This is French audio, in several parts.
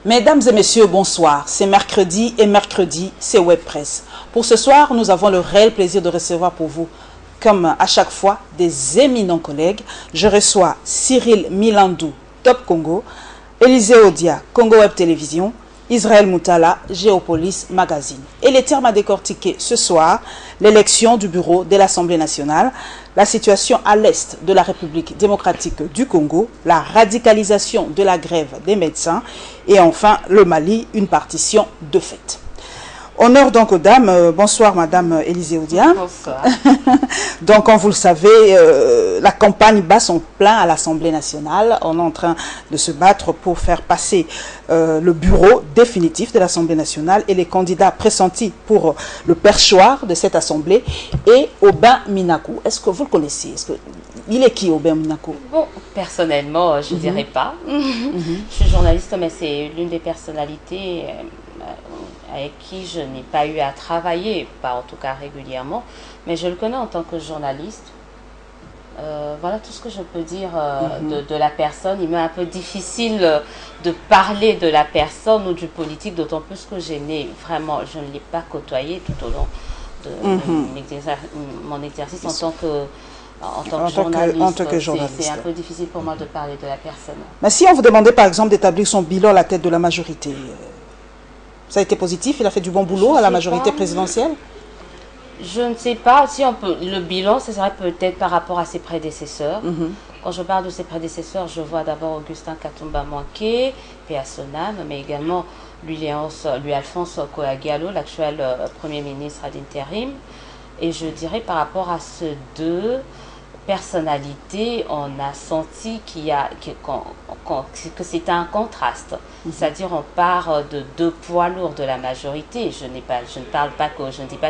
Mesdames et messieurs, bonsoir. C'est mercredi et mercredi, c'est Web Presse. Pour ce soir, nous avons le réel plaisir de recevoir pour vous, comme à chaque fois, des éminents collègues. Je reçois Cyril Milandou, Top Congo, Élisée Odia, Congo Web Télévision, Israël Moutala, Géopolis Magazine. Et les termes à décortiquer ce soir, l'élection du bureau de l'Assemblée nationale, la situation à l'est de la République démocratique du Congo, la radicalisation de la grève des médecins et enfin le Mali, une partition de fait. Honneur donc aux dames. Bonsoir Madame Élisée Odia. Bonsoir. Donc comme vous le savez, la campagne bat son plein à l'Assemblée nationale. On est en train de se battre pour faire passer le bureau définitif de l'Assemblée nationale et les candidats pressentis pour le perchoir de cette Assemblée est Aubin Minakou. Est-ce que vous le connaissez? Il est qui Aubin Minakou? Bon, personnellement, je ne dirais pas. Je suis journaliste, mais c'est l'une des personnalités avec qui je n'ai pas eu à travailler, pas en tout cas régulièrement, mais je le connais en tant que journaliste. Voilà tout ce que je peux dire de la personne. Il m'est un peu difficile de parler de la personne ou du politique, d'autant plus que je ne l'ai pas côtoyé tout au long de mon exercice en tant que journaliste. C'est un peu difficile pour moi de parler de la personne. Mais si on vous demandait par exemple d'établir son bilan à la tête de la majorité, ça a été positif? Il a fait du bon boulot à la majorité présidentielle? Je ne sais pas. Si on peut, le bilan, ce serait peut-être par rapport à ses prédécesseurs. Quand je parle de ses prédécesseurs, je vois d'abord Augustin Katumba Manké, P.A. Sonam, mais également Louis-Alphonse Koa-Diallo, l'actuel Premier ministre à l'intérim. Et je dirais par rapport à ces deux personnalités, on a senti que c'est un contraste. C'est-à-dire on part de deux poids lourds de la majorité. Je ne dis pas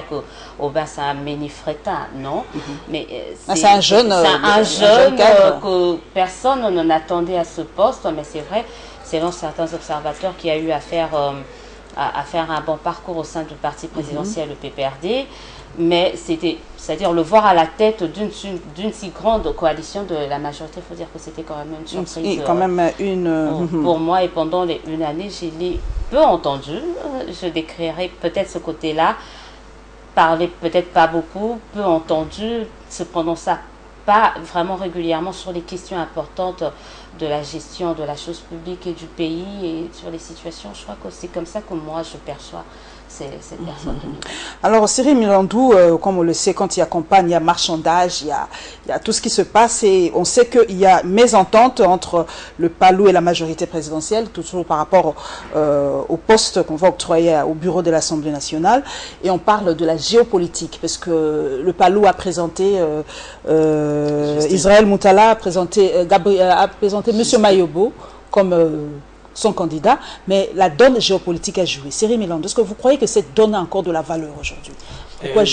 que Aubin c'est un ménifrétin, non. Mais c'est un jeune que personne ne attendait à ce poste. Mais c'est vrai, selon certains observateurs, qui a eu à faire un bon parcours au sein du parti présidentiel, le PPRD. Mais c'est-à-dire le voir à la tête d'une si grande coalition de la majorité, il faut dire que c'était quand même une surprise. Quand même pour moi, et pendant une année, je l'ai peu entendu. Je décrirais peut-être ce côté-là, parler peut-être pas beaucoup, peu entendu, se prononça pas vraiment régulièrement sur les questions importantes de la gestion de la chose publique et du pays et sur les situations. Je crois que c'est comme ça que moi je perçois cette personne. Alors Cyril Milandou, comme on le sait, quand il y a campagne, il y a marchandage, il y a tout ce qui se passe et on sait qu'il y a mésentente entre le PALU et la majorité présidentielle, toujours par rapport au poste qu'on va octroyer au bureau de l'Assemblée nationale. Et on parle de la géopolitique parce que le PALU a présenté, Israël Moutala a présenté M. Mayobo comme son candidat, mais la donne géopolitique a joué. Cyril Milandou, est-ce que vous croyez que cette donne a encore de la valeur aujourd'hui? Pourquoi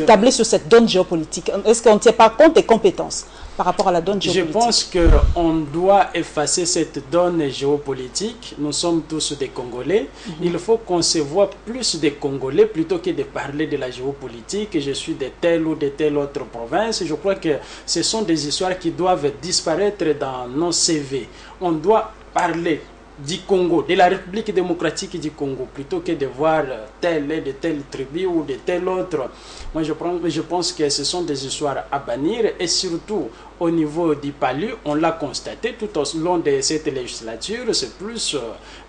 tabler sur cette donne géopolitique? Est-ce qu'on ne tient pas compte des compétences par rapport à la donne géopolitique? Je pense qu'on doit effacer cette donne géopolitique. Nous sommes tous des Congolais. Il faut qu'on se voit plus des Congolais plutôt que de parler de la géopolitique. Je suis de telle ou de telle autre province. Je crois que ce sont des histoires qui doivent disparaître dans nos CV. On doit parler du Congo, de la République démocratique du Congo, plutôt que de voir telle et de telle tribu ou de telle autre. Moi, je pense que ce sont des histoires à bannir et surtout au niveau du PALU, on l'a constaté tout au long de cette législature, c'est plus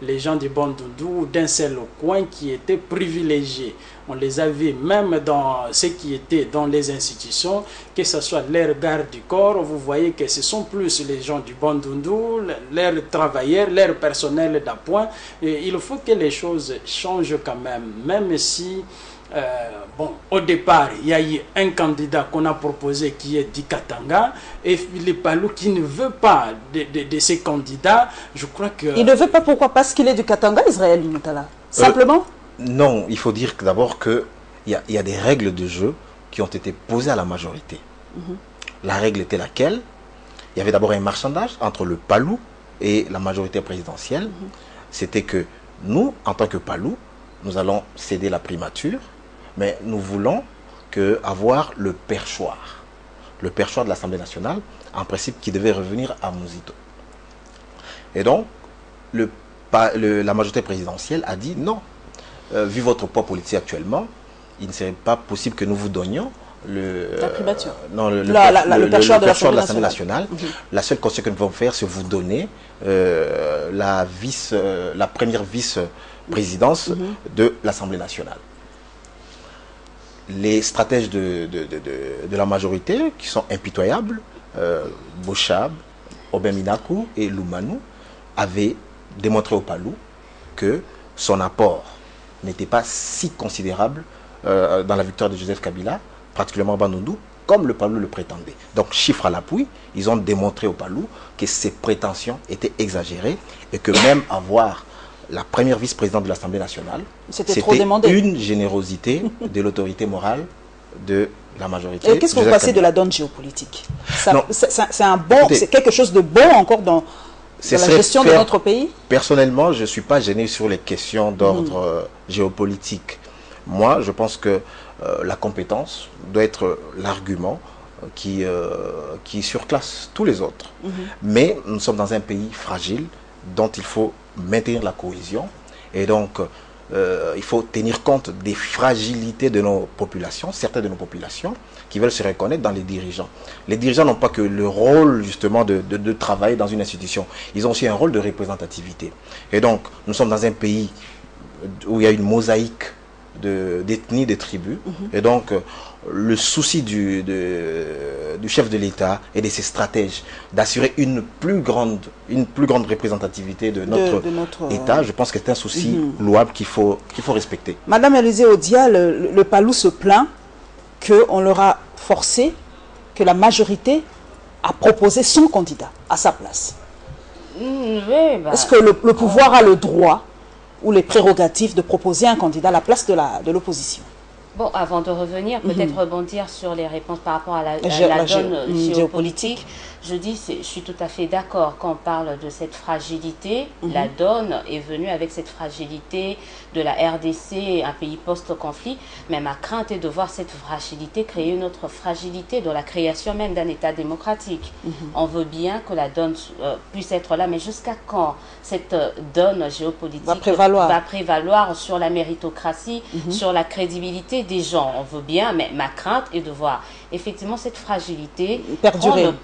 les gens du Bandundu d'un seul coin qui étaient privilégiés. On les a vus même dans ce qui était dans les institutions, que ce soit leur garde du corps, vous voyez que ce sont plus les gens du Bandundu, leurs travailleurs, leur personnel d'appoint. Et il faut que les choses changent quand même si au départ, il y a eu un candidat qu'on a proposé qui est du Katanga et Philippe Palou qui ne veut pas de ces candidats. Je crois que... Il ne veut pas, pourquoi? Parce qu'il est du Katanga, Israël Moutala. Simplement? Non, il faut dire d'abord qu'il y a des règles de jeu qui ont été posées à la majorité. La règle était laquelle? Il y avait d'abord un marchandage entre le Palou et la majorité présidentielle. C'était que nous, en tant que Palou, nous allons céder la primature, mais nous voulons avoir le perchoir de l'Assemblée nationale, en principe qui devait revenir à Mouzito. Et donc, le la majorité présidentielle a dit non. Vu votre poids politique actuellement, il ne serait pas possible que nous vous donnions la primature. Le perchoir de l'Assemblée nationale. La seule concession que nous pouvons faire, c'est vous donner la première vice-présidence de l'Assemblée nationale. Les stratèges de la majorité, qui sont impitoyables, Bochab, Obem Minakou et Loumanou, avaient démontré au Palou que son apport n'était pas si considérable dans la victoire de Joseph Kabila, particulièrement Bandundu, comme le Palou le prétendait. Donc, chiffre à l'appui, ils ont démontré au Palou que ses prétentions étaient exagérées et que même avoir la première vice-présidente de l'Assemblée nationale, c'était une générosité de l'autorité morale de la majorité. Et qu'est-ce que vous pensez de la donne géopolitique? C'est quelque chose de bon encore dans la gestion de notre pays? Personnellement, je ne suis pas gêné sur les questions d'ordre géopolitique. Moi, je pense que la compétence doit être l'argument qui surclasse tous les autres. Mais nous sommes dans un pays fragile dont il faut maintenir la cohésion. Et donc, il faut tenir compte des fragilités de nos populations, certaines de nos populations, qui veulent se reconnaître dans les dirigeants. Les dirigeants n'ont pas que le rôle, justement, de travailler dans une institution. Ils ont aussi un rôle de représentativité. Et donc, nous sommes dans un pays où il y a une mosaïque d'ethnies, de tribus. Et donc, le souci du chef de l'État et de ses stratèges d'assurer une plus grande représentativité de notre État, je pense que c'est un souci louable qu'il faut respecter. Madame Élisée Odia, le Palou se plaint qu'on leur a forcé, que la majorité a proposé son candidat à sa place. Est-ce que le pouvoir a le droit ou les prérogatives de proposer un candidat à la place de l'opposition? Bon, avant de revenir, peut-être rebondir sur les réponses par rapport à la donne géopolitique. Je suis tout à fait d'accord quand on parle de cette fragilité. La donne est venue avec cette fragilité de la RDC, un pays post-conflit. Mais ma crainte est de voir cette fragilité créer une autre fragilité dans la création même d'un État démocratique. On veut bien que la donne puisse être là, mais jusqu'à quand cette donne géopolitique va prévaloir sur la méritocratie, sur la crédibilité des gens? On veut bien, mais ma crainte est de voir effectivement cette fragilité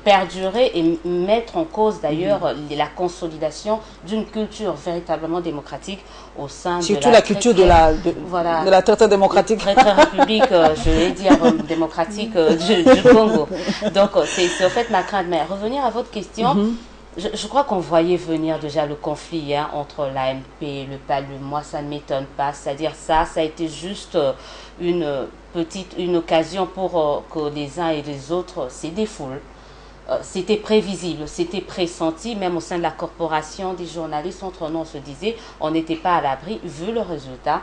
perdurer et mettre en cause d'ailleurs la consolidation d'une culture véritablement démocratique au sein surtout la culture de la traité démocratique. Traité république, je vais dire démocratique du Congo. Donc c'est en fait ma crainte. Mais revenir à votre question, je crois qu'on voyait venir déjà le conflit entre l'AMP et le Palou. Moi, ça ne m'étonne pas. C'est-à-dire ça a été juste une occasion pour que les uns et les autres se défoulent. C'était prévisible, c'était pressenti, même au sein de la corporation, des journalistes, entre nous, on se disait, on n'était pas à l'abri, vu le résultat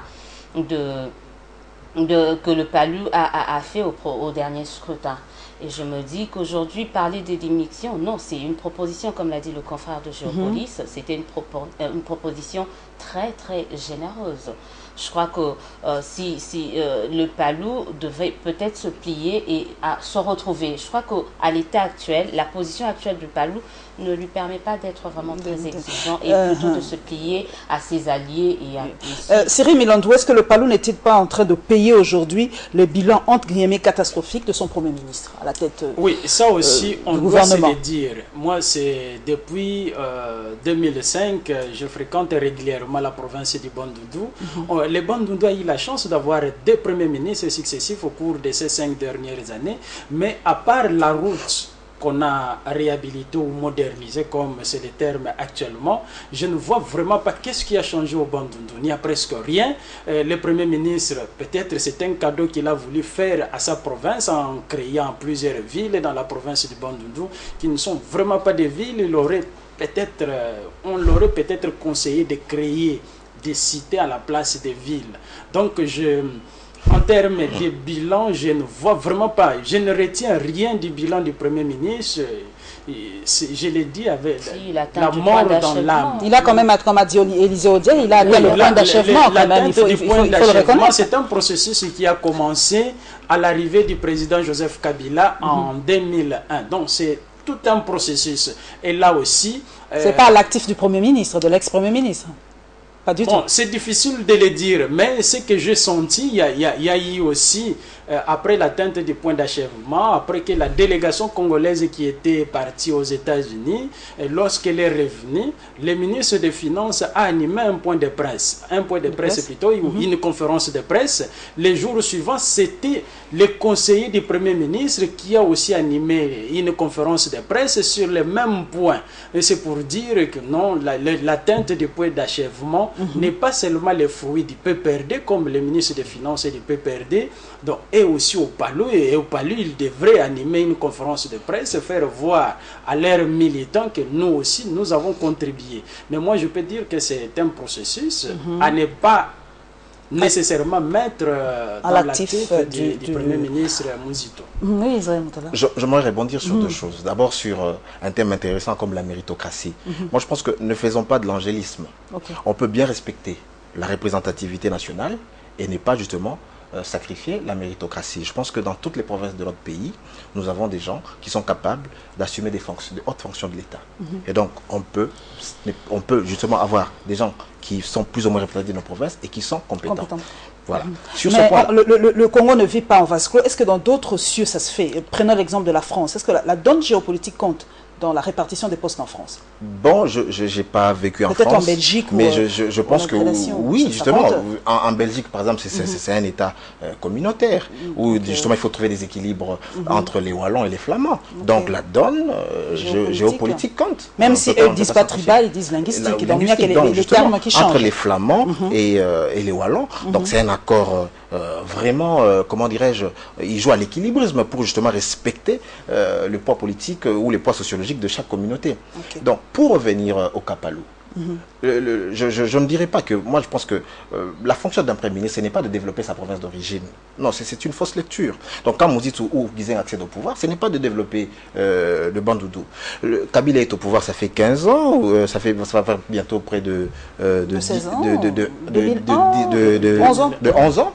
que le Palou a fait au dernier scrutin. Et je me dis qu'aujourd'hui, parler de démission, non, c'est une proposition, comme l'a dit le confrère de Géopolis, c'était une proposition très, très généreuse. Je crois que si le Palou devait peut-être se plier et se retrouver. Je crois qu'à l'état actuel, la position actuelle du Palou ne lui permet pas d'être vraiment très exigeant et plutôt de se plier à ses alliés. Cyril Milandou, est-ce que le Palou n'est-il pas en train de payer aujourd'hui le bilan entre guillemets catastrophique de son Premier ministre à la tête oui, ça aussi, on doit se le dire. Moi, c'est depuis 2005, je fréquente régulièrement la province du Bandundu. Les Bandundu ont eu la chance d'avoir deux premiers ministres successifs au cours de ces 5 dernières années. Mais à part la route qu'on a réhabilité ou modernisé, comme c'est le terme actuellement, je ne vois vraiment pas qu'est-ce qui a changé au Bandundu. Il n'y a presque rien. Le Premier ministre, peut-être c'est un cadeau qu'il a voulu faire à sa province en créant plusieurs villes dans la province du Bandundu qui ne sont vraiment pas des villes. On l'aurait peut-être conseillé de créer des cités à la place des villes. Donc en termes de bilan, je ne vois vraiment pas. Je ne retiens rien du bilan du Premier ministre. Je l'ai dit avec la mort dans l'âme. Il a quand même, comme a dit Élisée Odia, il a atteint le point d'achèvement quand même. Il faut le reconnaître. C'est un processus qui a commencé à l'arrivée du président Joseph Kabila en 2001. Donc c'est tout un processus. Et là aussi... c'est pas l'actif du Premier ministre, de l'ex-Premier ministre. Pas du tout. Bon, c'est difficile de le dire, mais ce que j'ai senti, il y a eu aussi, après l'atteinte du point d'achèvement, après que la délégation congolaise qui était partie aux États-Unis, lorsqu'elle est revenue, le ministre des Finances a animé un point de presse. Un point de presse plutôt, une conférence de presse. Les jours suivants, c'était le conseiller du Premier ministre qui a aussi animé une conférence de presse sur le même point. Et c'est pour dire que non, l'atteinte du point d'achèvement n'est pas seulement le fruit du PPRD, comme le ministre des Finances et du PPRD, donc, et aussi au Palou. Et au Palou, ils devraient animer une conférence de presse, faire voir à leurs militants que nous aussi, nous avons contribué. Mais moi, je peux dire que c'est un processus à ne pas nécessairement mettre dans l'actif du Premier ministre Mouzito. Oui, j'aimerais rebondir sur deux choses. D'abord sur un thème intéressant comme la méritocratie. Moi, je pense que ne faisons pas de l'angélisme. On peut bien respecter la représentativité nationale et ne pas justement sacrifier la méritocratie. Je pense que dans toutes les provinces de notre pays, nous avons des gens qui sont capables d'assumer des hautes fonctions de l'État. Et donc, on peut justement avoir des gens qui sont plus ou moins représentés dans nos provinces et qui sont compétents. Voilà. Sur mais ce point, le Congo ne vit pas en vase clos. Est-ce que dans d'autres cieux, ça se fait? Prenons l'exemple de la France. Est-ce que la donne géopolitique compte dans la répartition des postes en France? Bon, je n'ai pas vécu en France. Peut-être en Belgique. Mais je pense que oui, justement. En Belgique, par exemple, c'est un État communautaire où justement il faut trouver des équilibres entre les Wallons et les Flamands. Donc la donne géopolitique compte. Même si eux ne disent pas tribal, ils disent linguistique. Donc il y a les termes qui changent. Entre les Flamands et les Wallons. Donc c'est un accord vraiment, comment dirais-je, il joue à l'équilibrisme pour justement respecter le poids politique ou le poids sociologique de chaque communauté. Donc, pour revenir au Kapalou, je ne dirais pas que, moi je pense que la fonction d'un Premier ministre, ce n'est pas de développer sa province d'origine. Non, c'est une fausse lecture. Donc quand Mouzit ou Guizin accède au pouvoir, ce n'est pas de développer le Bandoudou. Kabila est au pouvoir, ça fait 15 ans, ça va faire bientôt près de 16 ans, de 11 ans. De 11 ans.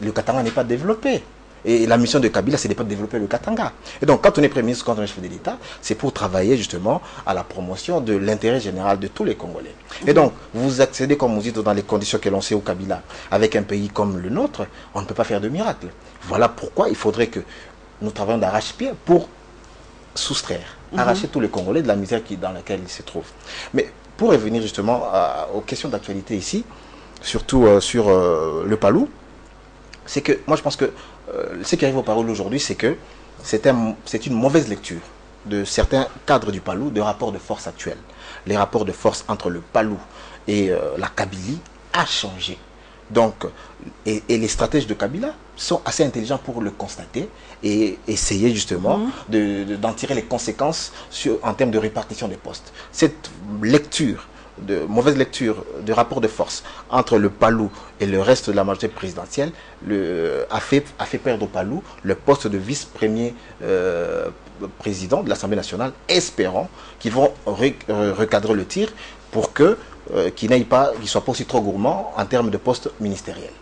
Le Katanga n'est pas développé. Et la mission de Kabila, c'est de pas développer le Katanga. Et donc, quand on est Premier ministre, quand on est chef de l'État, c'est pour travailler justement à la promotion de l'intérêt général de tous les Congolais. Et donc, vous accédez, comme vous dites, dans les conditions que l'on sait au Kabila, avec un pays comme le nôtre, on ne peut pas faire de miracle. Voilà pourquoi il faudrait que nous travaillions d'arrache-pied pour soustraire, arracher tous les Congolais de la misère dans laquelle ils se trouvent. Mais pour revenir justement aux questions d'actualité ici, surtout sur le Palou, c'est que moi je pense que ce qui arrive au Palou aujourd'hui, c'est que c'est une mauvaise lecture de certains cadres du Palou, de rapports de force actuels. Les rapports de force entre le Palou et la Kabylie a changé. Donc, et les stratèges de Kabila sont assez intelligents pour le constater et essayer justement d'en tirer les conséquences en termes de répartition des postes. Cette mauvaise lecture de rapport de force entre le Palou et le reste de la majorité présidentielle a fait perdre au Palou le poste de vice-premier président de l'Assemblée nationale, espérant qu'ils vont recadrer le tir pour qu'il ne soit pas aussi trop gourmand en termes de postes ministériels.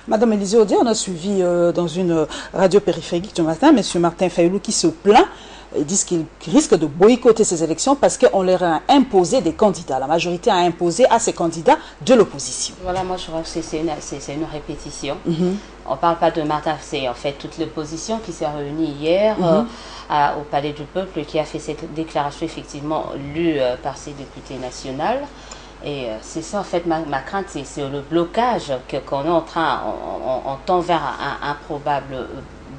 Madame Élisée Odier, on a suivi dans une radio périphérique ce matin M. Martin Fayoulou qui se plaint. Ils disent qu'ils risquent de boycotter ces élections parce qu'on leur a imposé des candidats. La majorité a imposé à ces candidats de l'opposition. Voilà, moi je crois que c'est une répétition. On ne parle pas de Martin, c'est en fait toute l'opposition qui s'est réunie hier au Palais du Peuple qui a fait cette déclaration effectivement lue par ses députés nationaux. Et c'est ça en fait ma crainte, c'est le blocage qu'on est en train, on tend vers un probable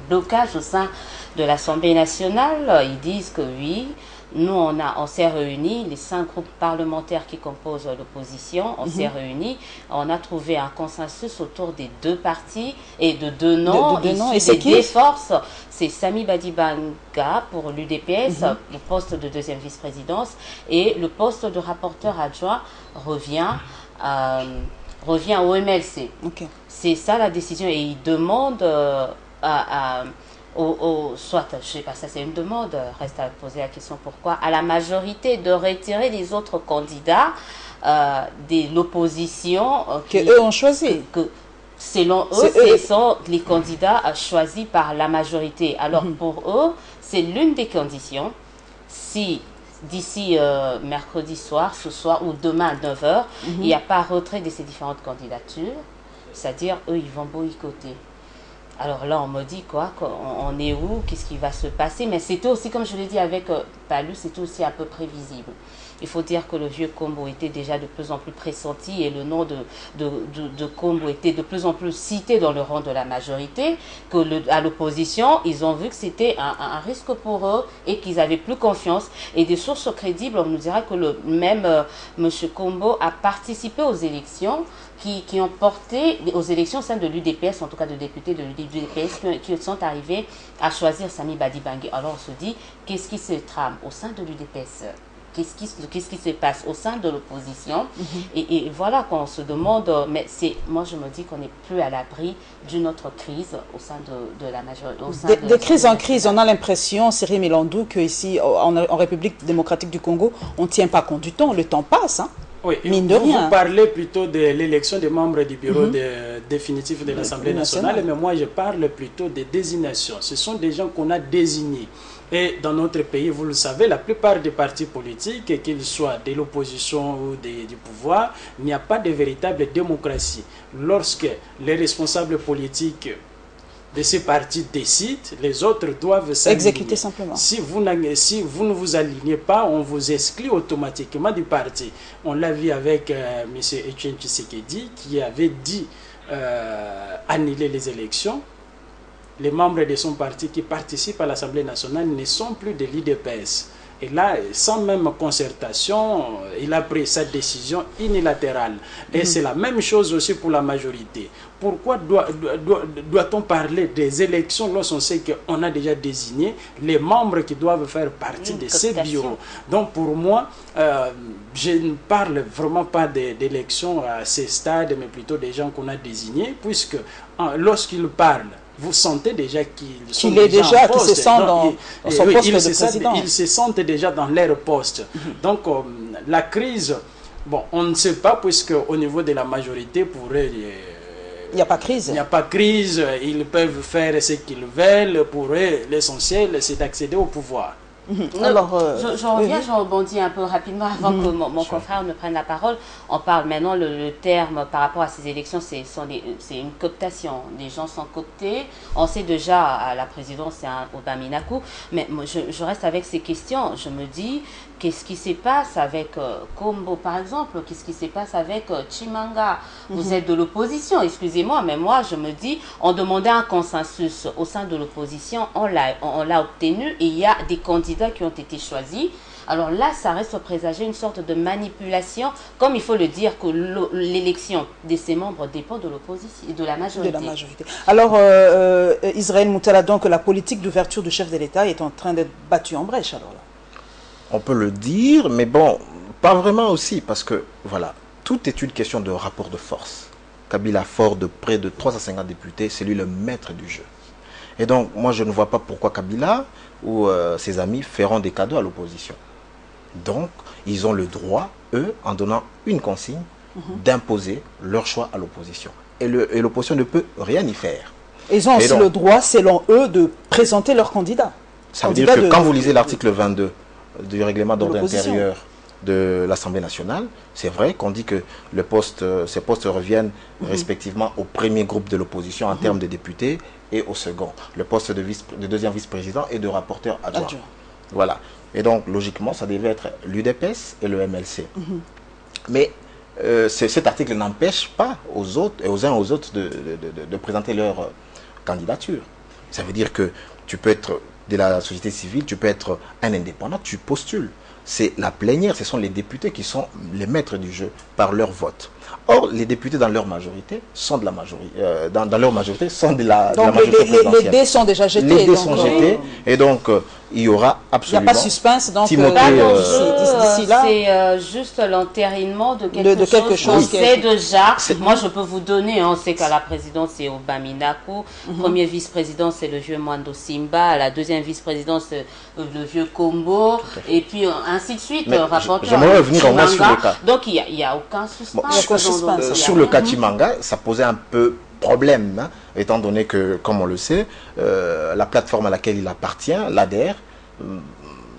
blocage au sein de l'Assemblée nationale. Ils disent que oui, nous on s'est réunis, les 5 groupes parlementaires qui composent l'opposition, on s'est réunis, on a trouvé un consensus autour des 2 partis et de 2 noms, et c'est qui? Des forces. C'est Sami Badibanga pour l'UDPS, le poste de 2e vice-présidence, et le poste de rapporteur adjoint revient au MLC. C'est ça la décision, et ils demandent soit, je sais pas, ça c'est une demande, reste à poser la question pourquoi, à la majorité de retirer les autres candidats de l'opposition que eux ont choisi. Selon eux, ce sont les candidats choisis par la majorité. Alors pour eux, c'est l'une des conditions. Si d'ici mercredi soir, ce soir ou demain à 9h, il n'y a pas retrait de ces différentes candidatures, c'est-à-dire eux, ils vont boycotter. Alors là, on me dit quoi, on est où, qu'est-ce qui va se passer? Mais c'était aussi, comme je l'ai dit avec Palou, c'était aussi un peu prévisible. Il faut dire que le vieux Kombo était déjà de plus en plus pressenti et le nom de Kombo était de plus en plus cité dans le rang de la majorité, que à l'opposition, ils ont vu que c'était un risque pour eux et qu'ils avaient plus confiance. Et des sources crédibles, on nous dira que le même M. Kombo a participé aux élections qui ont porté aux élections au sein de l'UDPS, en tout cas de députés de l'UDPS, qui sont arrivés à choisir Sami Badibangui. Alors on se dit, qu'est-ce qui se trame au sein de l'UDPS? Qu'est-ce qui se passe au sein de l'opposition? Et voilà qu'on se demande, mais moi je me dis qu'on n'est plus à l'abri d'une autre crise au sein de la majorité. Des crises en crise, on a l'impression, Cyril Milandou, qu'ici en République démocratique du Congo, on ne tient pas compte du temps, le temps passe. Hein? Oui, mine de rien. Vous parlez plutôt de l'élection des membres du bureau définitif de l'Assemblée nationale, mais moi je parle plutôt des désignations. Ce sont des gens qu'on a désignés. Et dans notre pays, vous le savez, la plupart des partis politiques, qu'ils soient de l'opposition ou du pouvoir, il n'y a pas de véritable démocratie. Lorsque les responsables politiques de ces partis décident, les autres doivent s'aligner. Exécuter simplement. Si vous ne vous alignez pas, on vous exclut automatiquement du parti. On l'a vu avec M. Etienne Tshisekedi qui avait dit annuler les élections. Les membres de son parti qui participent à l'Assemblée nationale ne sont plus de l'IDPS. Et là, sans même concertation, il a pris sa décision unilatérale. Et c'est la même chose aussi pour la majorité. Pourquoi doit-on parler des élections lorsqu'on sait qu'on a déjà désigné les membres qui doivent faire partie de ces bureaux? Donc pour moi, je ne parle vraiment pas d'élections à ces stades, mais plutôt des gens qu'on a désignés, puisque lorsqu'ils parlent, vous sentez déjà qu'ils sont déjà en poste. Qu'ils se sentent dans son poste de président. Ils se sentent déjà dans leur poste. Donc, la crise, bon, on ne sait pas, puisque au niveau de la majorité, pour eux, il n'y a pas de crise. Il n'y a pas de crise. Ils peuvent faire ce qu'ils veulent. Pour eux, l'essentiel, c'est d'accéder au pouvoir. Alors, je reviens, je rebondis un peu rapidement avant que mon confrère ne prenne la parole. On parle maintenant, le terme par rapport à ces élections, c'est une cooptation. Les gens sont cooptés. On sait déjà, à la présidence, c'est un Obaminaku. Mais moi, je reste avec ces questions. Je me dis, qu'est-ce qui se passe avec Kombo, par exemple? Qu'est-ce qui se passe avec Chimanga? Vous êtes de l'opposition, excusez-moi, mais moi, je me dis, on demandait un consensus au sein de l'opposition. On l'a obtenu et il y a des candidats qui ont été choisis. Alors là, ça reste présager une sorte de manipulation, comme il faut le dire, que l'élection de ses membres dépend de l'opposition, de la majorité. Alors, Israël Moutala, donc la politique d'ouverture du chef de l'État est en train d'être battue en brèche, alors là. On peut le dire, mais bon, pas vraiment aussi, parce que, voilà, tout est une question de rapport de force. Kabila fort de près de 350 députés, c'est lui le maître du jeu. Et donc, moi, je ne vois pas pourquoi Kabila ou ses amis feront des cadeaux à l'opposition. Donc, ils ont le droit, eux, en donnant une consigne, d'imposer leur choix à l'opposition. Et l'opposition ne peut rien y faire. Ils ont aussi le droit, selon eux, de présenter leurs candidats. Ça veut dire que quand vous lisez l'article 22 du règlement d'ordre intérieur de l'Assemblée nationale, c'est vrai qu'on dit que ces postes reviennent respectivement au premier groupe de l'opposition en termes de députés et au second, le poste de deuxième vice-président et de rapporteur adjoint. Voilà. Et donc, logiquement, ça devait être l'UDPS et le MLC. Mais cet article n'empêche pas aux autres et aux uns aux autres de présenter leur candidature. Ça veut dire que tu peux être de la société civile, tu peux être un indépendant, tu postules. C'est la plénière, ce sont les députés qui sont les maîtres du jeu par leur vote. Or, les députés dans leur majorité sont de la majorité, dans leur majorité sont de la majorité présidentielle. Les dés sont déjà jetés. Les dés sont jetés, et donc il y aura absolument... Il n'y a pas de suspense, donc d'ici là... C'est juste l'entérinement de quelque chose. On sait déjà, moi je peux vous donner, on sait qu'à la présidence c'est Obaminaku, premier vice-président c'est le vieux Mwando Simba, à la deuxième vice-présidence c'est le vieux Kombo, et puis ainsi de suite, rapporteur. J'aimerais revenir au moins sur le cas. Donc il n'y a aucun suspense. Sur le cas Chimanga, ça posait un peu problème, hein, étant donné que, comme on le sait, la plateforme à laquelle il appartient, l'ADER,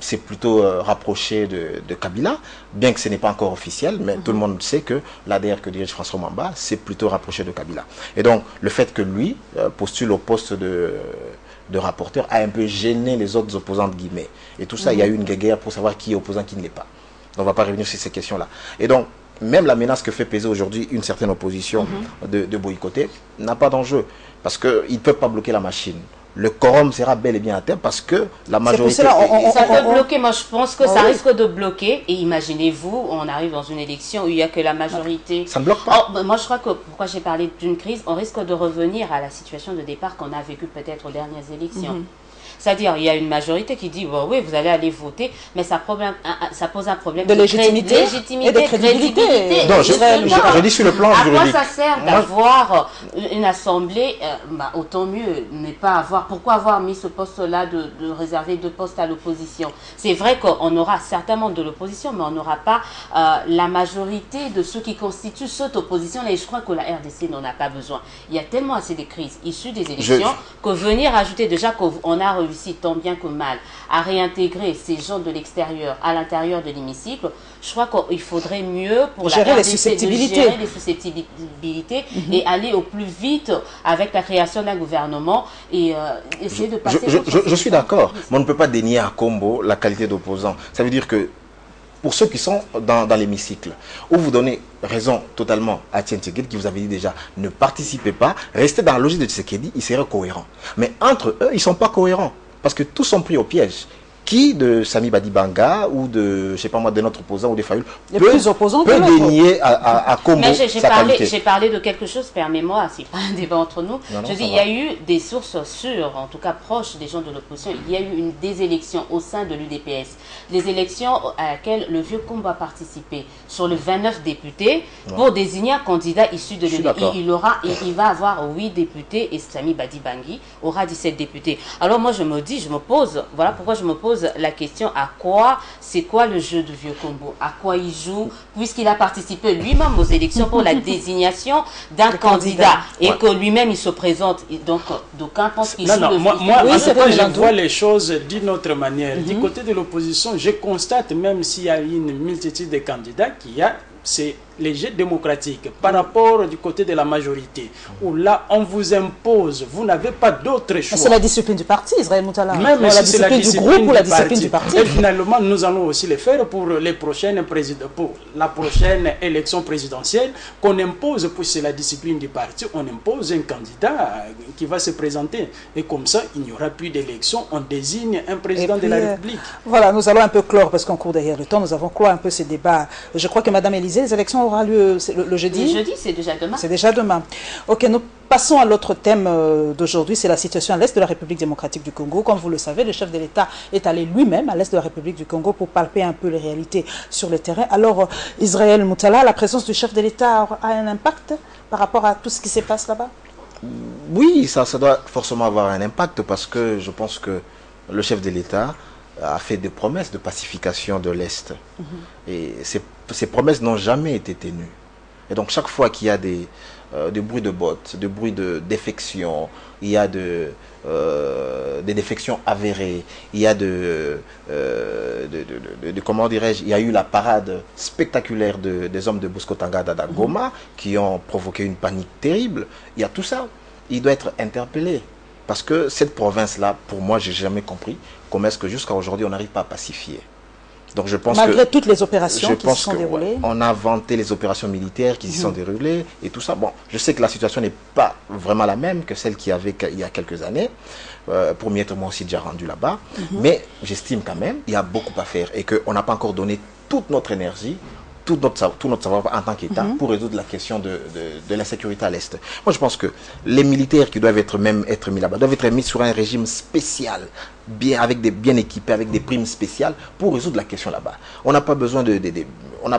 c'est plutôt rapproché de Kabila, bien que ce n'est pas encore officiel, mais tout le monde sait que l'ADR que dirige François Mamba, c'est plutôt rapproché de Kabila. Et donc, le fait que lui postule au poste de rapporteur a un peu gêné les autres opposants, de guillemets. Et tout ça, il y a eu une guerre pour savoir qui est opposant, qui ne l'est pas. Donc, on ne va pas revenir sur ces questions-là. Et donc, même la menace que fait peser aujourd'hui une certaine opposition de boycotter n'a pas d'enjeu. Parce qu'ils ne peuvent pas bloquer la machine. Le quorum sera bel et bien atteint parce que la majorité... Ça peut bloquer, moi je pense que ça risque de bloquer. Et imaginez-vous, on arrive dans une élection où il n'y a que la majorité. Ça ne bloque pas. Moi je crois que, pourquoi j'ai parlé d'une crise, on risque de revenir à la situation de départ qu'on a vécue peut-être aux dernières élections. C'est-à-dire, il y a une majorité qui dit, bon, oui, vous allez aller voter, mais ça pose un problème de légitimité et de crédibilité. Non, je dis sur le plan juridique. À quoi ça sert d'avoir une assemblée, autant mieux ne pas avoir. Pourquoi avoir mis ce poste-là de réserver 2 postes à l'opposition? C'est vrai qu'on aura certainement de l'opposition, mais on n'aura pas la majorité de ceux qui constituent cette opposition. Et je crois que la RDC n'en a pas besoin. Il y a tellement assez de crises issues des élections que venir ajouter déjà qu'on a réussi tant bien que mal à réintégrer ces gens de l'extérieur à l'intérieur de l'hémicycle, je crois qu'il faudrait mieux pour gérer la RDC les susceptibilités. de gérer les susceptibilités et aller au plus vite avec la création d'un gouvernement et essayer de passer... Je suis d'accord, mais on ne peut pas dénier à Kombo la qualité d'opposant. Ça veut dire que pour ceux qui sont dans l'hémicycle, où vous donnez raison totalement à Tshisekedi, qui vous avait dit déjà, ne participez pas, restez dans la logique de Tshisekedi, il serait cohérent. Mais entre eux, ils ne sont pas cohérents, parce que tous sont pris au piège. Qui de Sami Badibanga ou de, je sais pas moi, de notre opposant ou des Fayoul peut dénier à Kombo sa qualité. J'ai parlé de quelque chose, permets-moi, c'est pas un débat entre nous. Je dis, il y a eu des sources sûres, en tout cas proches des gens de l'opposition, il y a eu des élections au sein de l'UDPS, des élections à laquelle le vieux Kombo a participé sur les 29 députés pour désigner un candidat issu de l'UDPS. Il va avoir 8 députés et Sami Badibangui aura 17 députés. Alors moi je me pose, voilà pourquoi je me pose la question c'est quoi le jeu de vieux Kombo, à quoi il joue, puisqu'il a participé lui-même aux élections pour la désignation d'un candidat et que lui-même il se présente, donc d'aucuns pensent qu'il joue le moi je vois les choses d'une autre manière. Du côté de l'opposition, je constate, même s'il y a une multitude de candidats, c'est léger démocratique par rapport du côté de la majorité, où là on vous impose, vous n'avez pas d'autre choix. C'est la discipline du parti, Israël Moutala. Même si c'est la discipline du groupe ou la discipline du parti. Et finalement, nous allons aussi le faire pour la prochaine élection présidentielle qu'on impose, puis c'est la discipline du parti, on impose un candidat qui va se présenter. Et comme ça, il n'y aura plus d'élection, on désigne un président de la République. Voilà, nous allons un peu clore, parce qu'on court derrière le temps, nous avons clore un peu ces débats. Je crois que Madame Élysée, les élections aura lieu le jeudi. Le jeudi, c'est déjà demain. C'est déjà demain. Ok, nous passons à l'autre thème d'aujourd'hui, c'est la situation à l'est de la République démocratique du Congo. Comme vous le savez, le chef de l'État est allé lui-même à l'est de la République du Congo pour palper un peu les réalités sur le terrain. Alors, Israël Moutala, la présence du chef de l'État a un impact par rapport à tout ce qui se passe là-bas? Oui, ça doit forcément avoir un impact parce que je pense que le chef de l'État a fait des promesses de pacification de l'Est. Et ces promesses n'ont jamais été tenues. Et donc chaque fois qu'il y a des bruits de bottes, des bruits de défection, il y a des défections avérées, il y a comment dirais-je, il y a eu la parade spectaculaire des hommes de Bosco Tangada à Goma qui ont provoqué une panique terrible. Il y a tout ça. Il doit être interpellé. Parce que cette province-là, pour moi, je n'ai jamais compris comment est-ce que jusqu'à aujourd'hui, on n'arrive pas à pacifier. Donc je pense malgré toutes les opérations qui se sont déroulées. On a vanté les opérations militaires qui s'y sont déroulées et tout ça. Bon, je sais que la situation n'est pas vraiment la même que celle qu'il y avait il y a quelques années. Pour m'y être moi aussi déjà rendu là-bas. Mais j'estime quand même qu'il y a beaucoup à faire et qu'on n'a pas encore donné toute notre énergie, tout notre savoir en tant qu'État pour résoudre la question de l'insécurité à l'Est. Moi, je pense que les militaires qui doivent être mis là-bas doivent être mis sur un régime spécial, bien équipés, avec des primes spéciales pour résoudre la question là-bas. On n'a pas besoin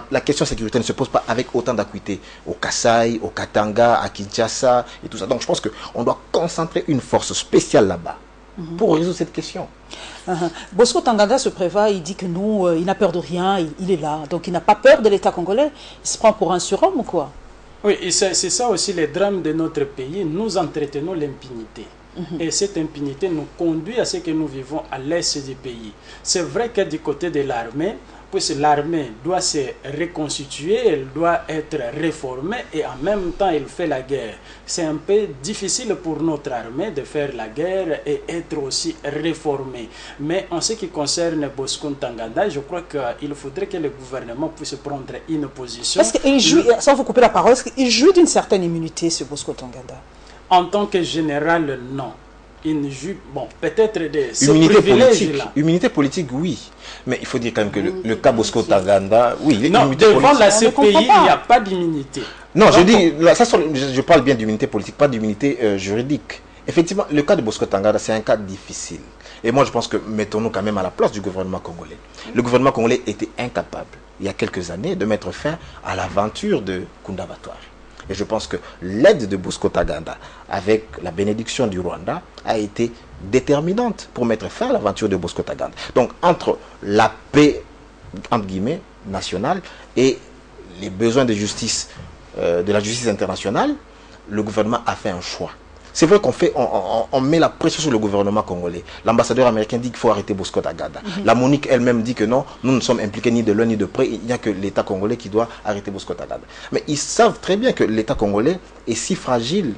la question sécuritaire ne se pose pas avec autant d'acuité au Kasaï, au Katanga, à Kinshasa et tout ça. Donc, je pense qu'on doit concentrer une force spéciale là-bas pour résoudre cette question. Bosco Tangada se prévoit, il dit que non, il n'a peur de rien, il est là. Donc il n'a pas peur de l'État congolais. Il se prend pour un surhomme ou quoi? Oui, et c'est ça aussi le drame de notre pays. Nous entretenons l'impunité. Et cette impunité nous conduit à ce que nous vivons à l'est du pays. C'est vrai que du côté de l'armée, puisque l'armée doit se reconstituer, elle doit être réformée et en même temps elle fait la guerre. C'est un peu difficile pour notre armée de faire la guerre et être aussi réformée. Mais en ce qui concerne Bosco Ntaganda, je crois qu'il faudrait que le gouvernement puisse prendre une position. Parce qu'il jouit, sans vous couper la parole, il jouit d'une certaine immunité, ce Bosco Ntaganda. En tant que général, non. Une bon, peut-être des immunité politique, oui. Mais il faut dire quand même que le cas Bosco Ntaganda, oui, non, devant la CPI, il n'y a pas d'immunité. Non, je dis, là, ça, je parle bien d'immunité politique, pas d'immunité juridique. Effectivement, le cas de Bosco Ntaganda, c'est un cas difficile. Et moi, je pense que mettons-nous quand même à la place du gouvernement congolais. Le gouvernement congolais était incapable, il y a quelques années, de mettre fin à l'aventure de Kunda Batware. Et je pense que l'aide de Bosco Ntaganda, avec la bénédiction du Rwanda, a été déterminante pour mettre fin à l'aventure de Bosco Ntaganda. Donc, entre la paix, entre guillemets, nationale et les besoins de justice, de la justice internationale, le gouvernement a fait un choix. C'est vrai qu'on met la pression sur le gouvernement congolais. L'ambassadeur américain dit qu'il faut arrêter Bosco Ntaganda. La MONUC elle-même dit que non, nous ne sommes impliqués ni de l'un ni de près. Il n'y a que l'État congolais qui doit arrêter Bosco Ntaganda. Mais ils savent très bien que l'État congolais est si fragile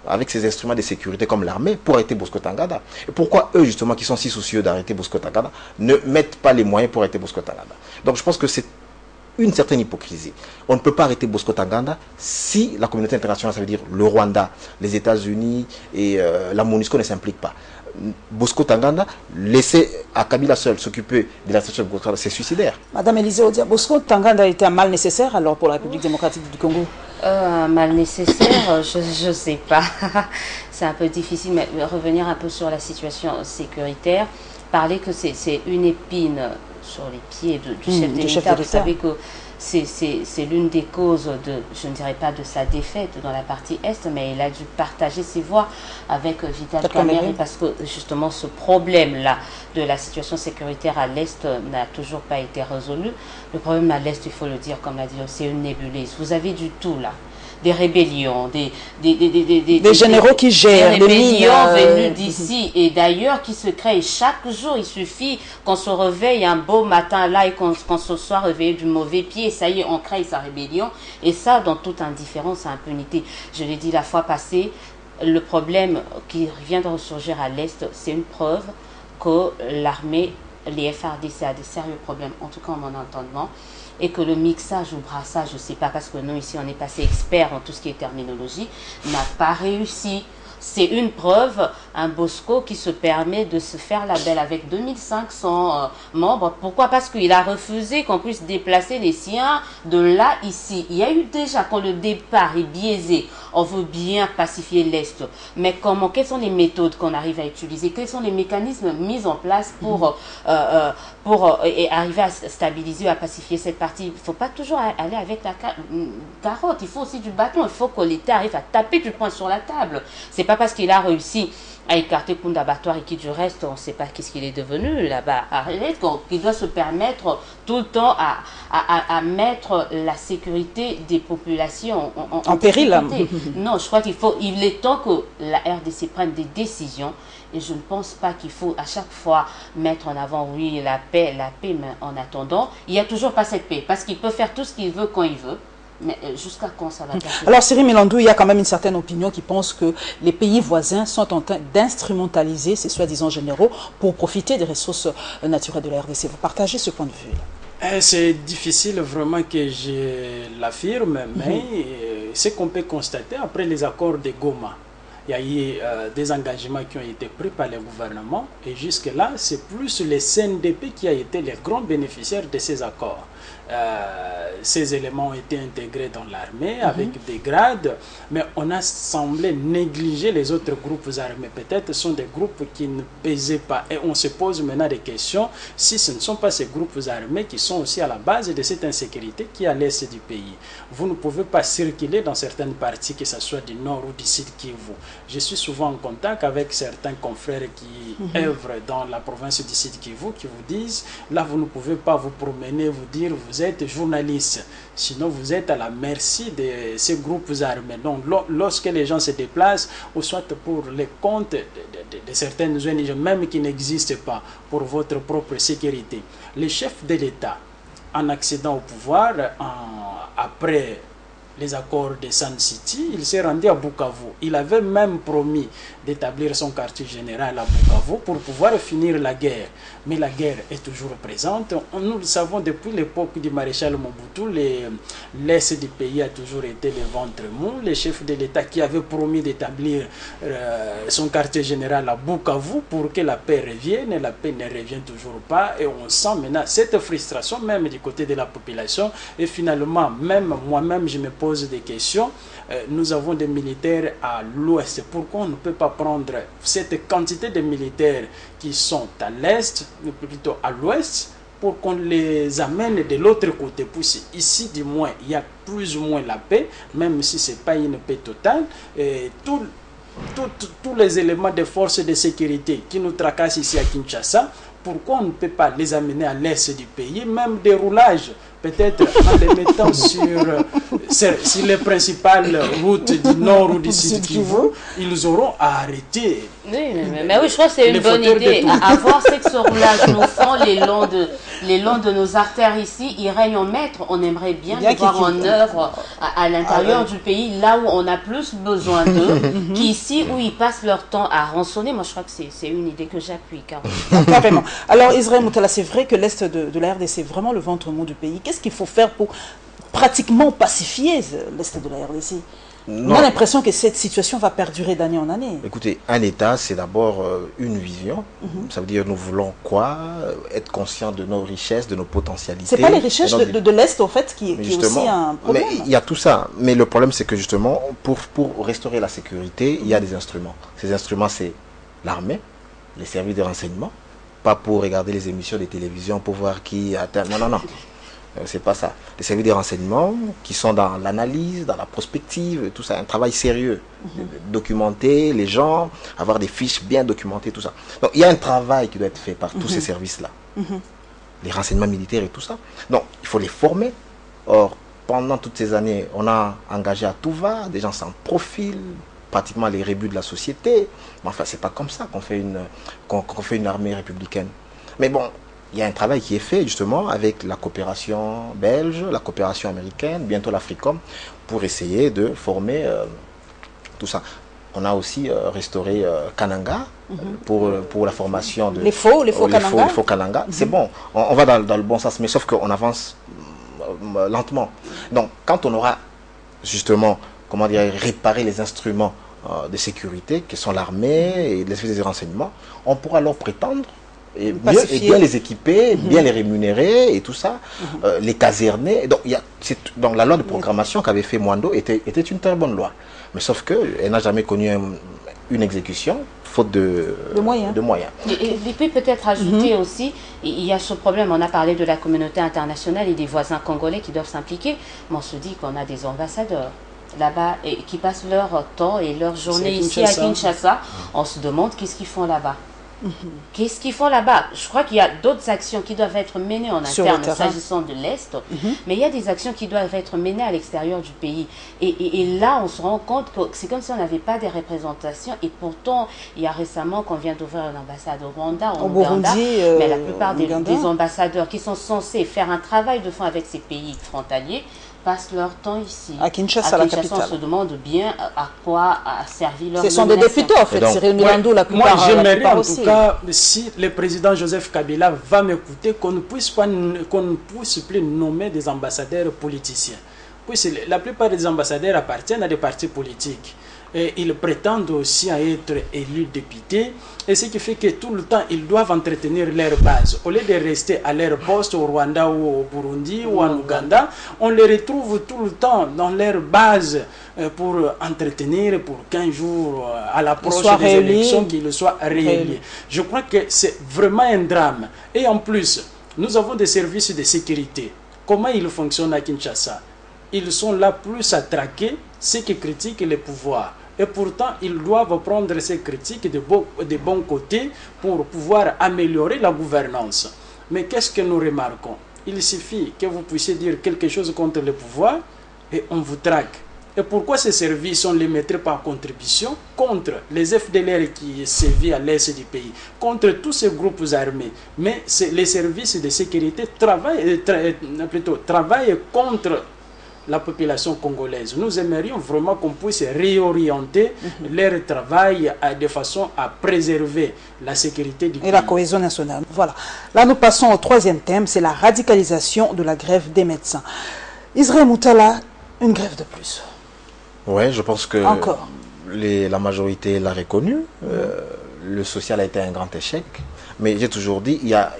avec ses instruments de sécurité comme l'armée pour arrêter Bosco Ntaganda. Et pourquoi eux, justement, qui sont si soucieux d'arrêter Bosco Ntaganda, ne mettent pas les moyens pour arrêter Bosco Ntaganda? Donc je pense que c'est une certaine hypocrisie. On ne peut pas arrêter Bosco Ntaganda si la communauté internationale, ça veut dire le Rwanda, les États-Unis et la MONUSCO ne s'impliquent pas. Bosco Ntaganda, laisser à Kabila seul s'occuper de la situation de Bosco Ntaganda, c'est suicidaire. Madame Élisée Odia, Bosco Ntaganda a été un mal nécessaire alors pour la République démocratique du Congo? Mal nécessaire, je ne sais pas. C'est un peu difficile, mais revenir un peu sur la situation sécuritaire, parler que c'est une épine sur les pieds du chef de l'État. Vous savez que c'est l'une des causes de, je ne dirais pas de sa défaite dans la partie Est, mais il a dû partager ses voix avec Vital Kamerhe parce que justement ce problème-là de la situation sécuritaire à l'Est n'a toujours pas été résolu. Le problème à l'Est, il faut le dire, comme l'a dit, c'est une nébuleuse. Vous avez du tout là. Des rébellions, des généraux qui gèrent, des rébellions venus d'ici et d'ailleurs qui se créent chaque jour. Il suffit qu'on se réveille un beau matin là et qu'on se soit réveillé du mauvais pied. Ça y est, on crée sa rébellion. Et ça, dans toute indifférence et impunité. Je l'ai dit la fois passée, le problème qui vient de ressurgir à l'Est, c'est une preuve que l'armée, les FARDC a des sérieux problèmes, en tout cas en mon entendement. Et que le mixage ou brassage, je ne sais pas, parce que nous ici on est passé experts en tout ce qui est terminologie, n'a pas réussi. C'est une preuve, un Bosco qui se permet de se faire la belle avec 2500 membres. Pourquoi? Parce qu'il a refusé qu'on puisse déplacer les siens de là, ici. Il y a eu déjà, quand le départ est biaisé, on veut bien pacifier l'Est. Mais comment, quelles sont les méthodes qu'on arrive à utiliser? Quels sont les mécanismes mis en place pour arriver à stabiliser ou à pacifier cette partie? Il ne faut pas toujours aller avec la carotte. Il faut aussi du bâton. Il faut que l'État arrive à taper du poing sur la table. C'est pas parce qu'il a réussi à écarter Kunda Batware et qui du reste, on ne sait pas qu'est-ce qu'il est devenu là-bas, qu'il doit se permettre tout le temps à mettre la sécurité des populations en péril. Non, je crois il est temps que la RDC prenne des décisions et je ne pense pas qu'il faut à chaque fois mettre en avant, oui, la paix, mais en attendant, il n'y a toujours pas cette paix parce qu'il peut faire tout ce qu'il veut quand il veut. Mais jusqu'à quand ça va passer? Alors Cyril Milandou, il y a quand même une certaine opinion qui pense que les pays voisins sont en train d'instrumentaliser ces soi-disant généraux pour profiter des ressources naturelles de la RDC. Vous partagez ce point de vue-là? C'est difficile vraiment que je l'affirme, mais ce qu'on peut constater après les accords de Goma, il y a eu des engagements qui ont été pris par le gouvernement et jusque-là, c'est plus le CNDP qui a été le grand bénéficiaire de ces accords. Ces éléments ont été intégrés dans l'armée avec des grades, mais on a semblé négliger les autres groupes armés. Peut-être ce sont des groupes qui ne pesaient pas. Et on se pose maintenant des questions si ce ne sont pas ces groupes armés qui sont aussi à la base de cette insécurité qui est à l'est du pays. Vous ne pouvez pas circuler dans certaines parties, que ce soit du nord ou du sud Kivu. Je suis souvent en contact avec certains confrères qui œuvrent dans la province du sud Kivu qui vous disent, là vous ne pouvez pas vous promener, vous dire vous êtes journaliste. Sinon, vous êtes à la merci de ces groupes armés. Donc, lorsque les gens se déplacent, ou soit pour les comptes de certaines ONG, même qui n'existent pas, pour votre propre sécurité, les chefs de l'État, en accédant au pouvoir, après les accords de Sun City, il s'est rendu à Bukavu. Il avait même promis d'établir son quartier général à Bukavu pour pouvoir finir la guerre. Mais la guerre est toujours présente. Nous le savons depuis l'époque du maréchal Mobutu, l'Est du pays a toujours été le ventre mou. Les chefs de l'État qui avaient promis d'établir son quartier général à Bukavu pour que la paix revienne, et la paix ne revient toujours pas. Et on sent maintenant cette frustration même du côté de la population. Et finalement, même moi-même, je me pose des questions. Nous avons des militaires à l'ouest. Pourquoi on ne peut pas prendre cette quantité de militaires qui sont à l'est, mais plutôt à l'ouest, pour qu'on les amène de l'autre côté? Ici, du moins, il y a plus ou moins la paix, même si ce n'est pas une paix totale. Et tous les éléments de force de sécurité qui nous tracassent ici à Kinshasa, pourquoi on ne peut pas les amener à l'est du pays, même des roulages, peut-être en les mettant sur les principales routes du nord ou du sud Kivu, ils auront à arrêter. Oui, mais oui, je crois que c'est une bonne idée. Avoir ce roulage nous font les longs de nos artères ici, ils règnent en maître. On aimerait bien les voir en œuvre à l'intérieur du pays, là où on a plus besoin d'eux, qu'ici où ils passent leur temps à rançonner. Moi, je crois que c'est une idée que j'appuie. Carrément. Alors, Israël Moutala, c'est vrai que l'Est de la RDC est vraiment le ventre mou du pays. Qu'est-ce qu'il faut faire pour pratiquement pacifier l'Est de la RDC? On a l'impression que cette situation va perdurer d'année en année. Écoutez, un État, c'est d'abord une vision. Ça veut dire nous voulons quoi? Être conscients de nos richesses, de nos potentialités. C'est pas les richesses de l'Est, en fait, qui est aussi un problème. Mais il y a tout ça. Mais le problème, c'est que justement, pour restaurer la sécurité, il y a des instruments. Ces instruments, c'est l'armée, les services de renseignement. Pas pour regarder les émissions de télévision, pour voir qui atteint. Non, non, non. C'est pas ça. Les services de renseignement qui sont dans l'analyse, dans la prospective, tout ça, un travail sérieux. Documenter les gens, avoir des fiches bien documentées, tout ça. Donc il y a un travail qui doit être fait par tous ces services-là. Les renseignements militaires et tout ça. Donc il faut les former. Or, pendant toutes ces années, on a engagé à tout va, des gens sans profil, pratiquement les rébus de la société. Mais enfin, c'est pas comme ça qu'on fait une armée républicaine. Mais bon, il y a un travail qui est fait justement avec la coopération belge, la coopération américaine, bientôt l'Africom, pour essayer de former tout ça. On a aussi restauré Kananga pour la formation de... Les faux Kananga. Les faux Kananga. C'est bon, on va dans le bon sens, mais sauf qu'on avance lentement. Donc, quand on aura justement, comment dire, réparé les instruments de sécurité, qui sont l'armée et les services de renseignement, on pourra alors prétendre et bien les équiper, bien les rémunérer et tout ça, les caserner. Donc, donc la loi de programmation qu'avait fait Mwando était une très bonne loi. Mais sauf qu'elle n'a jamais connu une exécution, faute de moyens. Et puis peut-être ajouter aussi, il y a ce problème, on a parlé de la communauté internationale et des voisins congolais qui doivent s'impliquer, mais on se dit qu'on a des ambassadeurs là-bas et qui passent leur temps et leur journée ici à Kinshasa. On se demande qu'est-ce qu'ils font là-bas. Qu'est-ce qu'ils font là-bas? Je crois qu'il y a d'autres actions qui doivent être menées en interne s'agissant de l'Est, mais il y a des actions qui doivent être menées à l'extérieur du pays. Et là, on se rend compte que c'est comme si on n'avait pas des représentations. Et pourtant, il y a récemment qu'on vient d'ouvrir une ambassade au Rwanda, en Ouganda, mais la plupart des ambassadeurs qui sont censés faire un travail de fond avec ces pays frontaliers passent leur temps ici. À Kinshasa, la capitale. On se demande bien à quoi a servi leur Ce sont des députés, en fait. Cyril Milando, la plupart. Moi, j'aimerais en tout cas, si le président Joseph Kabila va m'écouter, qu'on ne puisse plus nommer des ambassadeurs politiciens. Puis la plupart des ambassadeurs appartiennent à des partis politiques. Et ils prétendent aussi à être élus députés, et ce qui fait que tout le temps ils doivent entretenir leur base. Au lieu de rester à leur poste au Rwanda ou au Burundi ou en Ouganda, on les retrouve tout le temps dans leur base pour entretenir pour 15 jours à l'approche des élections qu'ils soient réélus. Je crois que c'est vraiment un drame. Et en plus, nous avons des services de sécurité. Comment ils fonctionnent à Kinshasa? Ils sont là plus à traquer ceux qui critiquent le pouvoir. Et pourtant, ils doivent prendre ces critiques de bons côtés pour pouvoir améliorer la gouvernance. Mais qu'est-ce que nous remarquons? Il suffit que vous puissiez dire quelque chose contre le pouvoir et on vous traque. Et pourquoi ces services, on les mettrait par contribution contre les FDLR qui sévissent à l'est du pays, contre tous ces groupes armés. Mais les services de sécurité travaillent contre la population congolaise. Nous aimerions vraiment qu'on puisse réorienter leur travail de façon à préserver la sécurité du pays. Et la cohésion nationale. Voilà. Là, nous passons au troisième thème, c'est la radicalisation de la grève des médecins. Israël Moutala, une grève de plus. Oui, je pense que encore la majorité l'a reconnu. Le social a été un grand échec. Mais j'ai toujours dit, il y a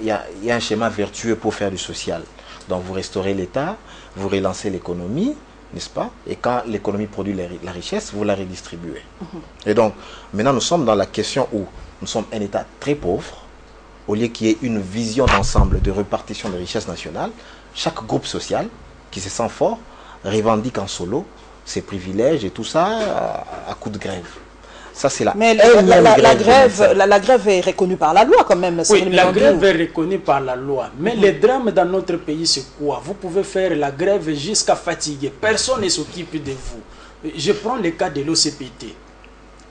un schéma vertueux pour faire du social. Donc vous restaurez l'État, vous relancez l'économie, n'est-ce pas? Et quand l'économie produit la richesse, vous la redistribuez. Et donc, maintenant nous sommes dans la question où nous sommes un État très pauvre, au lieu qu'il y ait une vision d'ensemble de répartition de richesses nationales. Chaque groupe social qui se sent fort revendique en solo ses privilèges et tout ça à coup de grève. Ça, c'est mais la grève est reconnue par la loi quand même. Oui, la grève est reconnue par la loi. Mais le drame dans notre pays, c'est quoi? Vous pouvez faire la grève jusqu'à fatiguer. Personne ne s'occupe de vous. Je prends le cas de l'OCPT.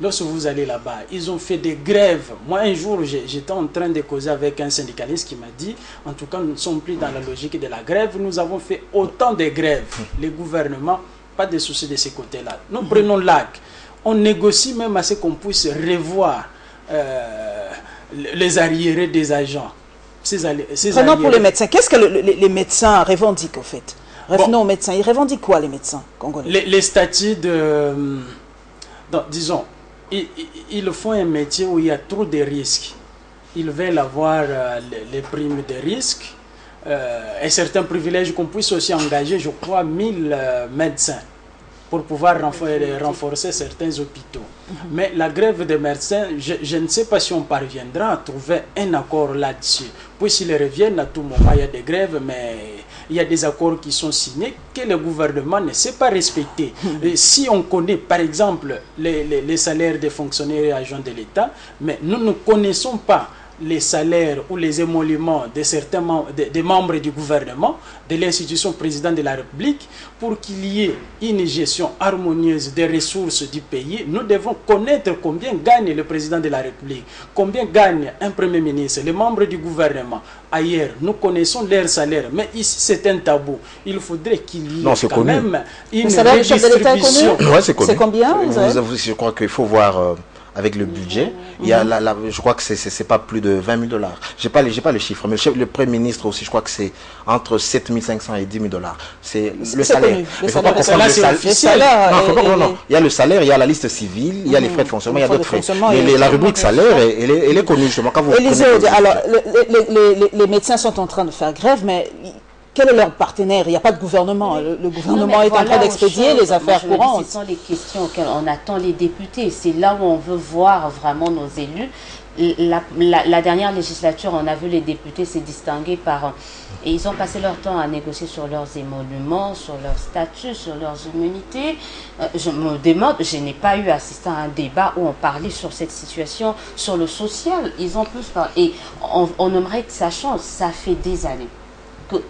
Lorsque vous allez là-bas, ils ont fait des grèves. Moi, un jour, j'étais en train de causer avec un syndicaliste qui m'a dit, en tout cas, nous ne sommes plus dans la logique de la grève. Nous avons fait autant de grèves. Les gouvernements, pas de soucis de ce côté-là. Nous prenons l'AC. On négocie même à ce qu'on puisse revoir les arriérés des agents. Prenons pour les médecins. Qu'est-ce que les médecins revendiquent, au fait? Revenons aux médecins. Ils revendiquent quoi, les médecins congolais? Les statuts de... disons, ils font un métier où il y a trop de risques. Ils veulent avoir les primes de risque et certains privilèges qu'on puisse aussi engager, je crois, 1000 médecins pour pouvoir renforcer certains hôpitaux. Mais la grève des médecins, je ne sais pas si on parviendra à trouver un accord là-dessus. Puisqu'ils reviennent à tout moment, il y a des grèves, mais il y a des accords qui sont signés que le gouvernement ne sait pas respecter. Et si on connaît, par exemple, les salaires des fonctionnaires et agents de l'État, mais nous ne connaissons pas les salaires ou les émoluments de certains des membres du gouvernement, de l'institution président de la République, pour qu'il y ait une gestion harmonieuse des ressources du pays. Nous devons connaître combien gagne le président de la République, combien gagne un premier ministre, les membres du gouvernement. Ailleurs, nous connaissons leurs salaires, mais ici c'est un tabou. Il faudrait qu'il y ait quand même une redistribution. C'est combien? Je crois qu'il faut voir... avec le budget, il y a je crois que c'est pas plus de 20 000 $. J'ai pas le chiffre, mais le Premier ministre aussi, je crois que c'est entre 7 500 et 10 000 $. C'est le salaire. Il faut pas confondre le salaire. Non, il y a le salaire, il y a la liste civile, il y a les frais de fonctionnement, il y a d'autres frais. Mais la rubrique salaire, elle est connue justement. Quand vous alors, les médecins sont en train de faire grève, mais quel est leur partenaire? Il n'y a pas de gouvernement. Le gouvernement est en train d'expédier les affaires courantes. Ce sont les questions auxquelles on attend les députés. C'est là où on veut voir vraiment nos élus. La dernière législature, on a vu les députés se distinguer par... Et ils ont passé leur temps à négocier sur leurs émoluments, sur leurs statuts, sur leurs immunités. Je me demande, je n'ai pas eu assisté à un débat où on parlait sur cette situation, sur le social. Ils ont plus parlé. Et on aimerait que ça change. Ça fait des années